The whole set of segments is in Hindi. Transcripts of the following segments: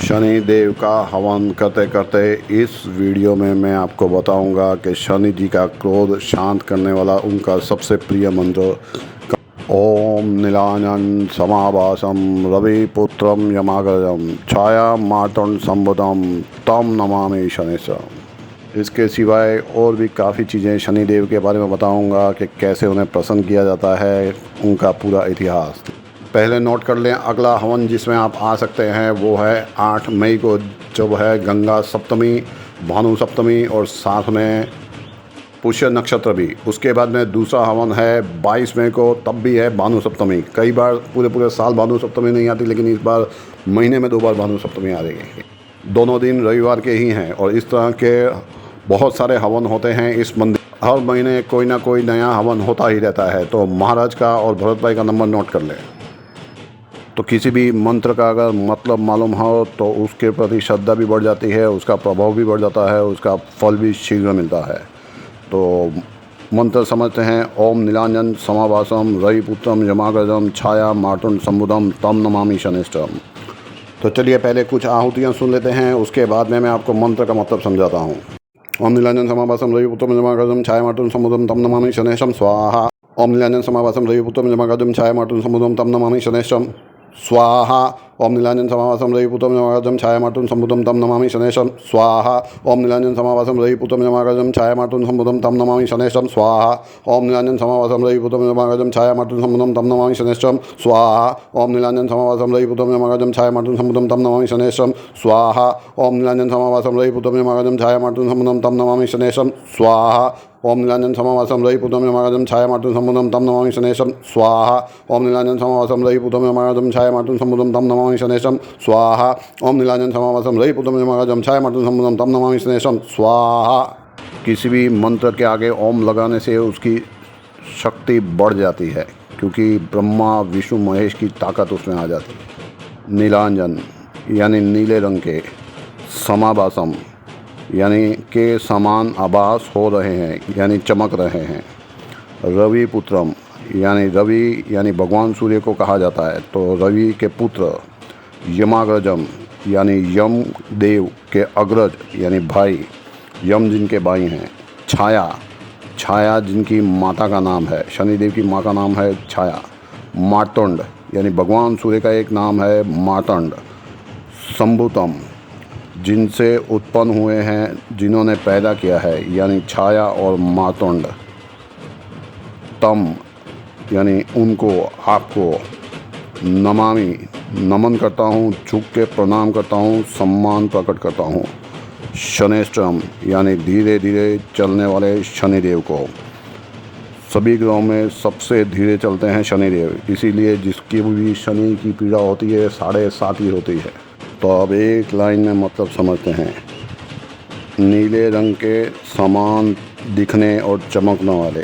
शनि देव का हवन करते करते इस वीडियो में मैं आपको बताऊंगा कि शनि जी का क्रोध शांत करने वाला उनका सबसे प्रिय मंत्र ओम नीलांजन समाभासम रविपुत्रम यमाग्रजम छाया मार्तंड संबुधम तम नमामि शनिश्चरम। इसके सिवाय और भी काफ़ी चीज़ें शनि देव के बारे में बताऊंगा कि कैसे उन्हें प्रसन्न किया जाता है, उनका पूरा इतिहास। पहले नोट कर लें, अगला हवन जिसमें आप आ सकते हैं वो है 8 मई को, जब है गंगा सप्तमी, भानु सप्तमी और साथ में पुष्य नक्षत्र भी। उसके बाद में दूसरा हवन है 22 मई को, तब भी है भानु सप्तमी। कई बार पूरे साल भानु सप्तमी नहीं आती, लेकिन इस बार महीने में 2 बार भानु सप्तमी आ रही है। दोनों दिन रविवार के ही हैं और इस तरह के बहुत सारे हवन होते हैं इस मंदिर। हर महीने कोई ना कोई नया हवन होता ही रहता है। तो महाराज का और भरत भाई का नंबर नोट कर लें। तो किसी भी मंत्र का अगर मतलब मालूम हो तो उसके प्रति श्रद्धा भी बढ़ जाती है, उसका प्रभाव भी बढ़ जाता है, उसका फल भी शीघ्र मिलता है। तो मंत्र समझते हैं। ओम नीलांजन समाभासम रविपुत्रम यमाग्रजम छाया मार्तंड संबुधम तम नमामि शनिश्चरम। तो चलिए पहले कुछ आहुतियाँ सुन लेते हैं, उसके बाद में मैं आपको मंत्र का मतलब समझाता हूँ। ओम नीलांजन समाभासम रविपुत्रम यमाग्रजम छाया मार्तंड संबुधम तम नमामि शनिश्चरम स्वाहा। ओम नीलांजन समाभासम रविपुत्रम यमाग्रजम छाया मार्तंड संबुधम तम नमामि शनिश्चरम स्वाहा। ओम नीलांजन समाभासम रविपुत्रम यमाग्रजम छाया मार्तंड संबुधम तम नमामि शनिश्चरम स्वाहा। ओम नीलांजन समाभासम रविपुत्रम यमाग्रजम छाया मार्तंड संबुधम तम नमामि शनिश्चरम स्वाहा। ओम नीलांजन समाभासम रविपुत्रम यमाग्रजम छाया मार्तंड संबुधम तम नमामि शनिश्चरम स्वाहा। ओम नीलांजन समाभासम रविपुत्रम यमाग्रजम छाया मार्तंड संबुधम तम नमामि शनिश्चरम स्वाहा। ओम नीलांजन समाभासम रविपुत्रम यमाग्रजम छाया मार्तंड संबुधम तम नमामि शनिश्चरम स्वाहा। ओम नीलांजन समाभासम रविपुत्रम यमाग्रजम छाया मार्तंड संबुधम तम नमामि शनिश्चरम स्वाहा। ओम नीलांजन समाभासम रविपुत्रम यमाग्रजम छाया मार्तंड संबुधम तम नमामि शनिश्चरम स्वाहा। ओम नीलांजन समाभासम रविपुत्रम यमाग्रजम छाया मार्तंड संबुधम तम नमामि शनिश्चरम स्वाहा। किसी भी मंत्र के आगे ओम लगाने से उसकी शक्ति बढ़ जाती है, क्योंकि ब्रह्मा विष्णु महेश की ताकत उसमें आ जाती है। नीलांजन यानी नीले रंग के, समाभासम यानी के समान आभास हो रहे हैं, यानी चमक रहे हैं। रविपुत्रम यानी रवि यानी भगवान सूर्य को कहा जाता है, तो रवि के पुत्र। यमाग्रजम यानी यम देव के अग्रज यानी भाई, यम जिनके भाई हैं। छाया, छाया जिनकी माता का नाम है, शनिदेव की माँ का नाम है छाया। मार्तंड यानी भगवान सूर्य का एक नाम है मार्तंड। संभुतम जिनसे उत्पन्न हुए हैं, जिन्होंने पैदा किया है, यानी छाया और मार्तंड। तम यानी उनको, आपको। नमामि नमन करता हूँ, झुक के प्रणाम करता हूँ, सम्मान प्रकट करता हूँ। शनिश्चरम यानी धीरे धीरे चलने वाले शनिदेव को। सभी ग्रहों में सबसे धीरे चलते हैं शनिदेव, इसीलिए जिसकी भी शनि की पीड़ा होती है 7.5 ही होती है। तो अब एक लाइन में मतलब समझते हैं। नीले रंग के समान दिखने और चमकने वाले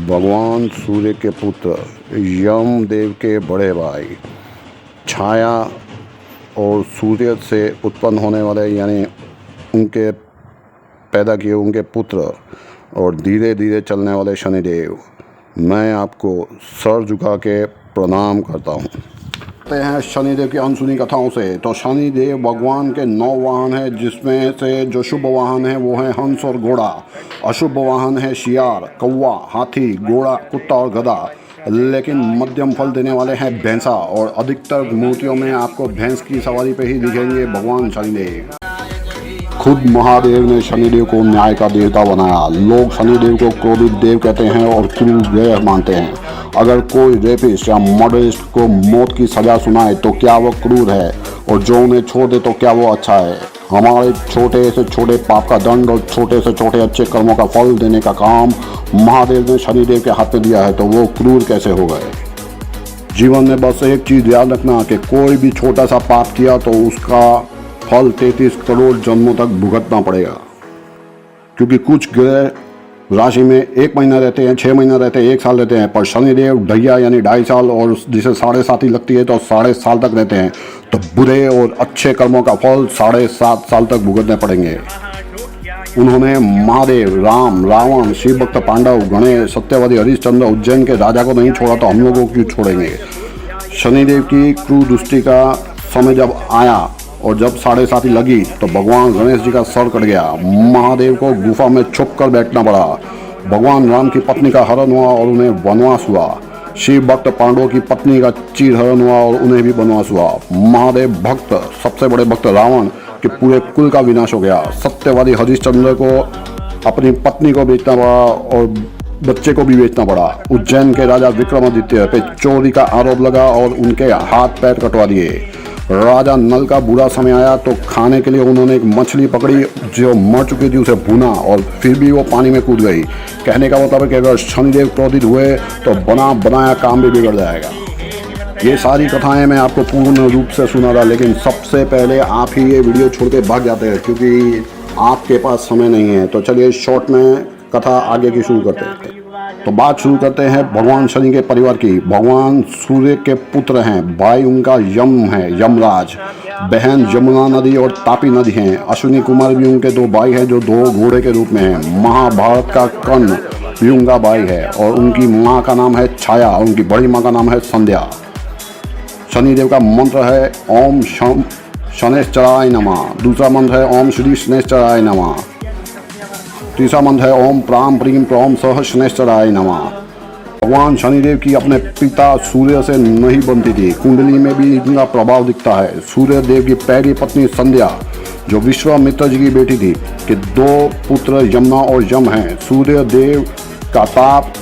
भगवान सूर्य के पुत्र, यम देव के बड़े भाई। छाया और सूर्य से उत्पन्न होने वाले यानी उनके पैदा किए उनके पुत्र, और धीरे धीरे चलने वाले शनिदेव। मैं आपको सर झुका के प्रणाम करता हूँ। हैं शनिदेव की अनसुनी कथाओं से। तो शनिदेव भगवान के 9 वाहन हैं, जिसमें से जो शुभ वाहन है वो है हंस और घोड़ा। अशुभ वाहन है शियार, कौवा, हाथी, घोड़ा, कुत्ता और गधा। लेकिन मध्यम फल देने वाले हैं भैंसा, और अधिकतर मूर्तियों में आपको भैंस की सवारी पे ही दिखेंगे भगवान शनिदेव। खुद महादेव ने शनिदेव को न्याय का देवता बनाया। लोग शनिदेव को क्रोधित देव कहते हैं और क्रूर ग्रह मानते हैं। अगर कोई रेपिस्ट या मर्डरिस्ट को मौत की सजा सुनाए तो क्या वो क्रूर है, और जो उन्हें छोड़ दे तो क्या वो अच्छा है? हमारे छोटे से छोटे पाप का दंड और छोटे से छोटे अच्छे कर्मों का फल देने का काम महादेव ने शनिदेव के हाथ में दिया है, तो वो क्रूर कैसे हो गए? जीवन में बस एक चीज़ याद रखना कि कोई भी छोटा सा पाप किया तो उसका फल 33 करोड़ जन्मों तक भुगतना पड़ेगा। क्योंकि कुछ ग्रह राशि में 1 महीना रहते हैं, 6 महीना रहते हैं, 1 साल रहते हैं, पर शनिदेव ढैया यानी 2.5 साल, और जिसे 7.5 ही लगती है तो 7.5 साल तक रहते हैं। तो बुरे और अच्छे कर्मों का फल 7.5 साल तक भुगतने पड़ेंगे। उन्होंने महादेव, राम, रावण, शिव भक्त पांडव, गणेश, सत्यवती, हरिश्चंद्र, उज्जैन के राजा को नहीं छोड़ा, तो हम लोगों को क्यों छोड़ेंगे? शनिदेव की क्रूर दृष्टि का समय जब आया और जब 7:30 लगी तो भगवान गणेश जी का सर कट गया। महादेव को गुफा में छुप कर बैठना पड़ा। भगवान राम की पत्नी का हरण हुआ और उन्हें वनवास हुआ। शिव भक्त पांडवों की पत्नी का चीरहरण हुआ और उन्हें भी वनवास हुआ। महादेव भक्त सबसे बड़े भक्त रावण के पूरे कुल का विनाश हो गया। सत्यवादी हरिश्चंद्र को अपनी पत्नी को बेचना पड़ा और बच्चे को भी बेचना पड़ा। उज्जैन के राजा विक्रमादित्य पे चोरी का आरोप लगा और उनके हाथ पैर कटवा दिए। राजा नल का बुरा समय आया तो खाने के लिए उन्होंने एक मछली पकड़ी जो मर चुकी थी, उसे भुना और फिर भी वो पानी में कूद गई। कहने का मतलब है कि अगर शनिदेव क्रोधित हुए तो बना बनाया काम भी बिगड़ जाएगा। ये सारी कथाएं मैं आपको पूर्ण रूप से सुना रहा, लेकिन सबसे पहले आप ही ये वीडियो छोड़ के भाग जाते हैं क्योंकि आपके पास समय नहीं है। तो चलिए शॉर्ट में कथा आगे की शुरू करते हैं। तो बात शुरू करते हैं भगवान शनि के परिवार की। भगवान सूर्य के पुत्र हैं। भाई उनका यम है, यमराज। बहन यमुना नदी और तापी नदी हैं। अश्विनी कुमार भी उनके 2 भाई हैं जो 2 घोड़े के रूप में हैं। महाभारत का कर्ण भी उनका भाई है और उनकी माँ का नाम है छाया, उनकी बड़ी माँ का नाम है संध्या। शनिदेव का मंत्र है ओम शनैश्चराय नमः। दूसरा मंत्र है ओम श्री शनैश्चराय नमः। तीसरा मंत्र है ओम प्राम प्रीम प्रौम सह शनैश्चराय नमः। भगवान शनिदेव की अपने पिता सूर्य से नहीं बनती थी। कुंडली में भी इनका प्रभाव दिखता है। सूर्य देव की पहली पत्नी संध्या जो विश्वामित्र जी की बेटी थी कि 2 पुत्र यमुना और यम हैं। सूर्य देव का ताप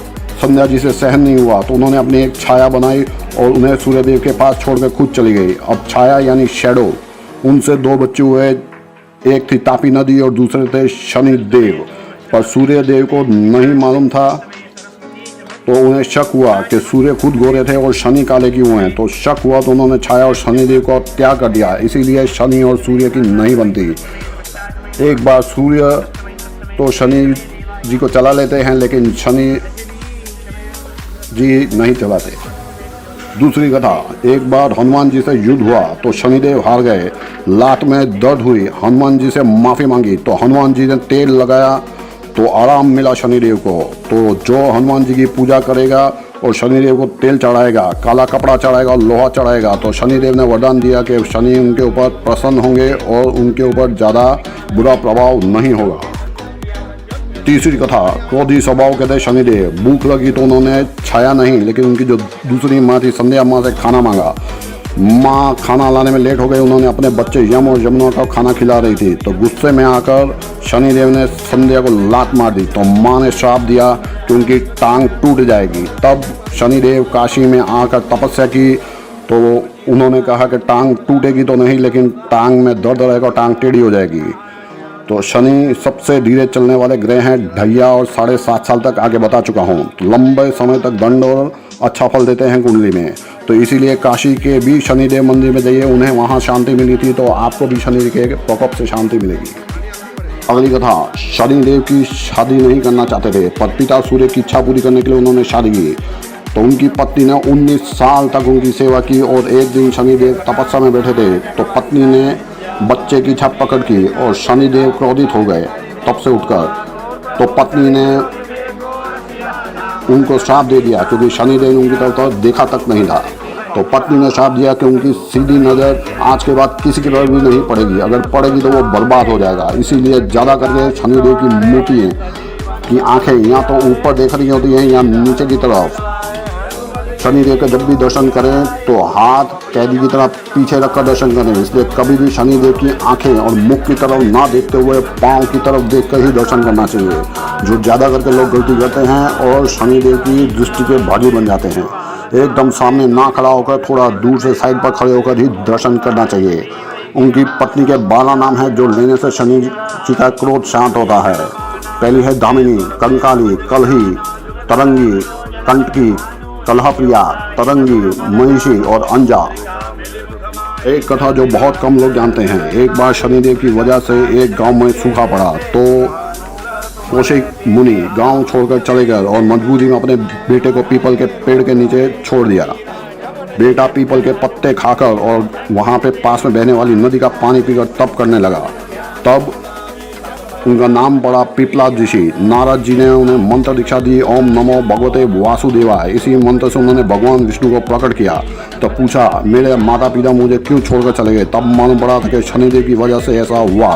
संध्या जी से सहन नहीं हुआ तो उन्होंने अपनी एक छाया बनाई और उन्हें सूर्य देव के पास छोड़कर खुद चली गई। अब छाया यानी शैडो, उनसे 2 बच्चे हुए। एक थी तापी नदी और दूसरे थे शनिदेव। पर सूर्य देव को नहीं मालूम था तो उन्हें शक हुआ कि सूर्य खुद गोरे थे और शनि काले क्यों हैं। तो शक हुआ तो उन्होंने छाया और शनिदेव को त्याग कर दिया। इसीलिए शनि और सूर्य की नहीं बनती। एक बार सूर्य तो शनि जी को चला लेते हैं लेकिन शनि जी नहीं चलाते। दूसरी कथा, एक बार हनुमान जी से युद्ध हुआ तो शनिदेव हार गए। लात में दर्द हुई, हनुमान जी से माफ़ी मांगी तो हनुमान जी ने तेल लगाया तो आराम मिला शनिदेव को। तो जो हनुमान जी की पूजा करेगा और शनिदेव को तेल चढ़ाएगा, काला कपड़ा चढ़ाएगा और लोहा चढ़ाएगा तो शनिदेव ने वरदान दिया कि शनि उनके ऊपर प्रसन्न होंगे और उनके ऊपर ज़्यादा बुरा प्रभाव नहीं होगा। तीसरी कथा, क्रोधी स्वभाव के थे शनिदेव। भूख लगी तो उन्होंने छाया नहीं लेकिन उनकी जो दूसरी माँ थी संध्या माँ से खाना मांगा। माँ खाना लाने में लेट हो गई। उन्होंने अपने बच्चे यम और यमुना को खाना खिला रही थी तो गुस्से में आकर शनिदेव ने संध्या को लात मार दी तो माँ ने श्राप दिया कि उनकी टांग टूट जाएगी। तब शनिदेव काशी में आकर तपस्या की तो उन्होंने कहा कि टांग टूटेगी तो नहीं लेकिन टांग में दर्द रहेगा, टांग टेढ़ी हो जाएगी। तो शनि सबसे धीरे चलने वाले ग्रह हैं ढैया और 7.5 साल तक आगे बता चुका हूँ। तो लंबे समय तक दंड और अच्छा फल देते हैं कुंडली में। तो इसीलिए काशी के भी शनिदेव मंदिर में जाइए, उन्हें वहाँ शांति मिली थी तो आपको भी शनि के प्रकोप से शांति मिलेगी। अगली कथा, शनिदेव की शादी नहीं करना चाहते थे पर पिता सूर्य की इच्छा पूरी करने के लिए उन्होंने शादी की। तो उनकी पत्नी ने 19 साल तक उनकी सेवा की और एक दिन शनिदेव तपस्या में बैठे थे तो पत्नी ने बच्चे की छप पकड़ की और शनिदेव क्रोधित हो गए। तब से उठकर तो पत्नी ने उनको श्राप दे दिया क्योंकि शनिदेव ने उनकी तरफ देखा तक नहीं था। तो पत्नी ने श्राप दिया कि उनकी सीधी नज़र आज के बाद किसी की तरफ भी नहीं पड़ेगी, अगर पड़ेगी तो वो बर्बाद हो जाएगा। इसीलिए ज़्यादा करके शनिदेव की मूर्ति की आंखें या तो ऊपर देख रही होती हैं या नीचे की तरफ। शनिदेव के जब भी दर्शन करें तो हाथ कैदी की तरह पीछे रखकर दर्शन करें। इसलिए कभी भी शनिदेव की आंखें और मुख की तरफ ना देखते हुए पाँव की तरफ देखकर ही दर्शन करना चाहिए, जो ज़्यादा करके लोग गलती करते हैं और शनिदेव की दृष्टि के भागी बन जाते हैं। एकदम सामने ना खड़ा होकर थोड़ा दूर से साइड पर खड़े होकर ही दर्शन करना चाहिए। उनकी पत्नी के 12 नाम हैं जो लेने से शनि जी का क्रोध शांत होता है। पहली है दामिनी, कंकाली, कलही, तरंगी, कंटकी, कलहप्रिया, तरंगी, महिषी और अंजा। एक कथा जो बहुत कम लोग जानते हैं। एक बार शनिदेव की वजह से एक गांव में सूखा पड़ा तो कौशिक मुनि गांव छोड़कर चले गए और मजबूरी में अपने बेटे को पीपल के पेड़ के नीचे छोड़ दिया। बेटा पीपल के पत्ते खाकर और वहाँ पे पास में बहने वाली नदी का पानी पीकर तप करने लगा। तब उनका नाम पड़ा पिपलाद ऋषि। नारद जी ने उन्हें मंत्र दीक्षा दी, ओम नमो भगवते वासुदेवाय। इसी मंत्र से उन्होंने भगवान विष्णु को प्रकट किया। तो पूछा, मेरे माता पिता मुझे क्यों छोड़कर चले गए? तब मालूम पड़ा था कि शनिदेव की वजह से ऐसा हुआ।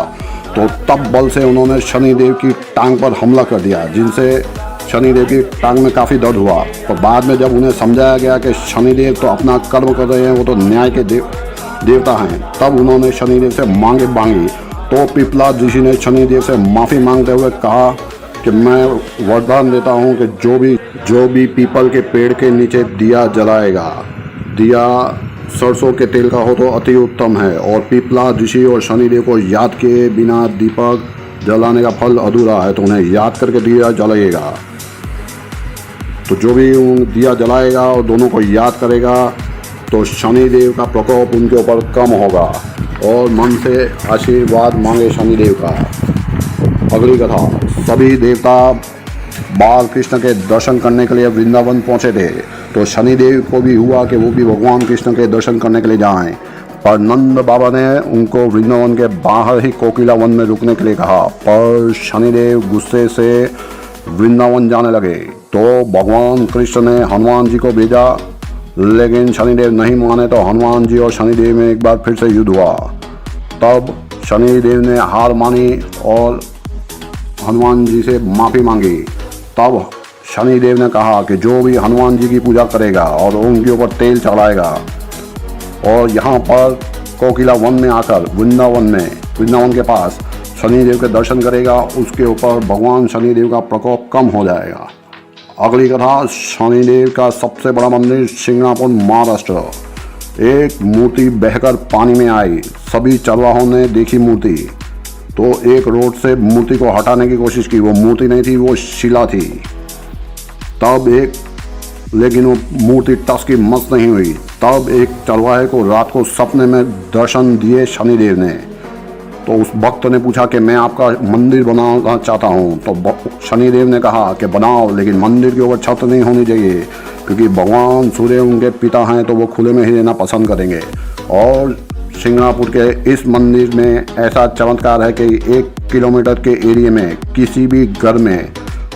तो तब बल से उन्होंने शनिदेव की टांग पर हमला कर दिया, जिनसे शनिदेव की टांग में काफ़ी दर्द हुआ। और बाद में जब उन्हें समझाया गया कि शनिदेव तो अपना कर्म कर रहे हैं, वो तो न्याय के देवता हैं, तब उन्होंने शनिदेव से मांगे मांगी। तो पिपलाद ऋषि ने शनिदेव से माफ़ी मांगते हुए कहा कि मैं वरदान देता हूँ कि जो भी पीपल के पेड़ के नीचे दिया जलाएगा, दिया सरसों के तेल का हो तो अति उत्तम है। और पिपलाद ऋषि और शनिदेव को याद किए बिना दीपक जलाने का फल अधूरा है, तो उन्हें याद करके दिया जलाइएगा। तो जो भी दिया जलाएगा और दोनों को याद करेगा तो शनिदेव का प्रकोप उनके ऊपर कम होगा। और मन से आशीर्वाद मांगे शनिदेव का। अगली कथा, सभी देवता बाल कृष्ण के दर्शन करने के लिए वृंदावन पहुंचे थे। तो शनिदेव को भी हुआ कि वो भी भगवान कृष्ण के दर्शन करने के लिए जाएं, पर नंद बाबा ने उनको वृंदावन के बाहर ही कोकिला वन में रुकने के लिए कहा। पर शनिदेव गुस्से से वृंदावन जाने लगे। तो भगवान कृष्ण ने हनुमान जी को भेजा, लेकिन शनिदेव नहीं माने। तो हनुमान जी और शनिदेव में एक बार फिर से युद्ध हुआ। तब शनिदेव ने हार मानी और हनुमान जी से माफ़ी मांगी। तब शनिदेव ने कहा कि जो भी हनुमान जी की पूजा करेगा और उनके ऊपर तेल चढ़ाएगा और यहाँ पर कोकिला वन में आकर वृंदावन के पास शनिदेव के दर्शन करेगा, उसके ऊपर भगवान शनिदेव का प्रकोप कम हो जाएगा। अगली कथा, शनिदेव का सबसे बड़ा मंदिर सिंगणापुर महाराष्ट्र। एक मूर्ति बहकर पानी में आई। सभी चरवाहों ने देखी मूर्ति, तो एक रोड से मूर्ति को हटाने की कोशिश की। वो मूर्ति नहीं थी, वो शिला थी। लेकिन वो मूर्ति टस की मस नहीं हुई। तब एक चरवाहे को रात को सपने में दर्शन दिए शनिदेव ने। तो उस भक्त ने पूछा कि मैं आपका मंदिर बनाना चाहता हूँ। तो शनिदेव ने कहा कि बनाओ, लेकिन मंदिर के ऊपर छत नहीं होनी चाहिए, क्योंकि भगवान सूर्य उनके पिता हैं, तो वो खुले में ही रहना पसंद करेंगे। और सिंगणापुर के इस मंदिर में ऐसा चमत्कार है कि 1 किलोमीटर के एरिया में किसी भी घर में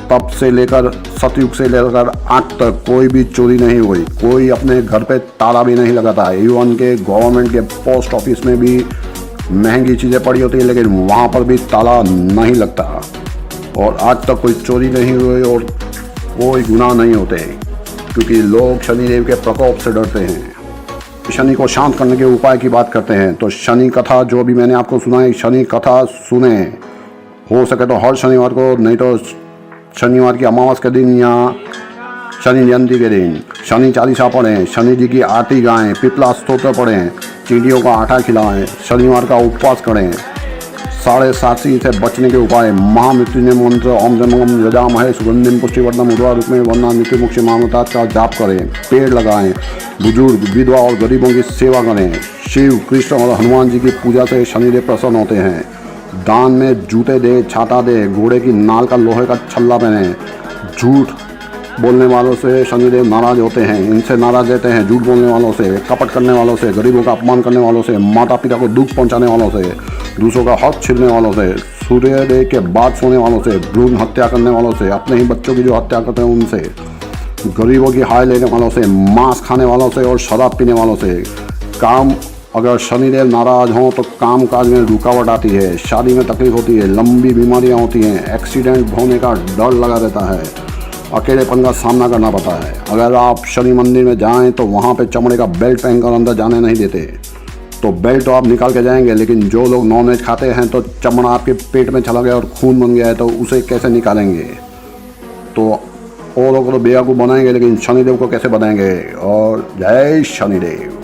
तब से लेकर सतयुग से लेकर आज तक कोई भी चोरी नहीं हुई। कोई अपने घर पे ताला भी नहीं लगाता। इवन के गवर्नमेंट के पोस्ट ऑफिस में भी महंगी चीज़ें पड़ी होती है, लेकिन वहाँ पर भी ताला नहीं लगता। और आज तक कोई चोरी नहीं हुई और कोई गुनाह नहीं होते, क्योंकि लोग शनिदेव के प्रकोप से डरते हैं। शनि को शांत करने के उपाय की बात करते हैं। तो शनि कथा जो भी मैंने आपको सुनाई, शनि कथा सुने, हो सके तो हर शनिवार को, नहीं तो शनिवार की अमावस के दिन या शनि जयंती के दिन शनि चालीसा पढ़ें, शनि जी की आरती गाएं, पिपला स्तोत्र पढ़ें, चींटियों का आटा खिलाएं, शनिवार का उपवास करें। 7.5 से बचने के उपाय, महामृत्युंजय मंत्र ओम जमगम यजामहे सुगंधिम पुष्टिवर्धनम उर्वा रूप में वरना मृत्यु मुक्ति मामलतात का जाप करें, पेड़ लगाएं, बुजुर्ग विधवा और गरीबों की सेवा करें। शिव, कृष्ण और हनुमान जी की पूजा से शनिदेव प्रसन्न होते हैं। दान में जूते दे, छाता दे, घोड़े की नाल का लोहे का छल्ला पहने। झूठ बोलने वालों से शनिदेव नाराज होते हैं, इनसे नाराज रहते हैं। झूठ बोलने वालों से, कपट करने वालों से, गरीबों का अपमान करने वालों से, माता पिता को दुख पहुंचाने वालों से, दूसरों का हक छीनने वालों से, सूर्योदय के बाद सोने वालों से, भ्रूण हत्या करने वालों से, अपने ही बच्चों की जो हत्या करते हैं उनसे, गरीबों की हाय लेने वालों से, मांस खाने वालों से और शराब पीने वालों से। काम, अगर शनिदेव नाराज हों तो काम काज में रुकावट आती है, शादी में तकलीफ होती है, लंबी बीमारियां होती हैं, एक्सीडेंट होने का डर लगा रहता है, अकेलेपन का सामना करना पड़ता है। अगर आप शनि मंदिर में जाएं तो वहाँ पे चमड़े का बेल्ट पहनकर अंदर जाने नहीं देते। तो बेल्ट तो आप निकाल के जाएंगे, लेकिन जो लोग नॉनवेज खाते हैं तो चमड़ा आपके पेट में चला गया और खून बन गया है, तो उसे कैसे निकालेंगे? तो वो लोग तो बेवकूफ़ बनाएंगे, लेकिन शनिदेव को कैसे बनाएंगे? और जय शनिदेव।